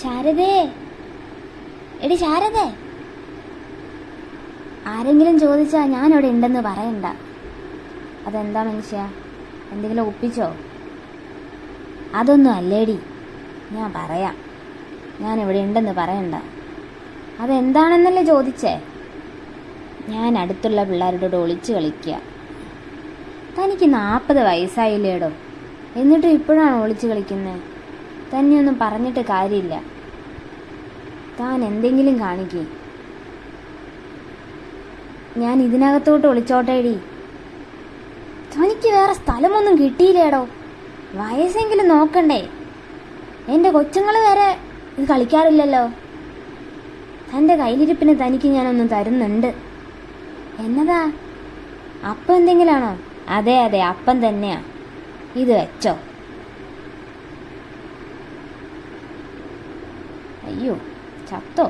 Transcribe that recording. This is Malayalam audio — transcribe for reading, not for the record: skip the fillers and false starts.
ശാരദേ, എടി ശാരദേ, ആരെങ്കിലും ചോദിച്ചാ ഞാനിവിടെ ഉണ്ടെന്ന് പറയണ്ട. അതെന്താ മനുഷ്യ, എന്തെങ്കിലും ഒപ്പിച്ചോ? അതൊന്നും അല്ലേടി, ഞാൻ പറയാം. ഞാനിവിടെ ഉണ്ടെന്ന് പറയണ്ട. അതെന്താണെന്നല്ലേ ചോദിച്ചേ? ഞാൻ അടുത്തുള്ള പിള്ളേരോട് ഒളിച്ചു കളിക്കുക. തനിക്ക് 40 വയസ്സായില്ലേടോ, എന്നിട്ടും ഇപ്പോഴാണ് ഒളിച്ചു കളിക്കുന്നത്? തന്നെയൊന്നും പറഞ്ഞിട്ട് കാര്യമില്ല. താൻ എന്തെങ്കിലും കാണിക്കേ. ഞാൻ ഇതിനകത്തോട്ട് ഒളിച്ചോട്ടേടി. തനിക്ക് വേറെ സ്ഥലമൊന്നും കിട്ടിയില്ലേടോ? വയസ്സെങ്കിലും നോക്കണ്ടേ? എൻ്റെ കൊച്ചുങ്ങൾ വരെ ഇത് കളിക്കാറില്ലല്ലോ. തൻ്റെ കയ്യിലിരിപ്പിന് തനിക്ക് ഞാനൊന്നും തരുന്നുണ്ട്. എന്നതാ, അപ്പം എന്തെങ്കിലാണോ? അതെ അതെ, അപ്പം തന്നെയാ. ഇത് വെച്ചോ. അയ്യോ, ചത്തോ?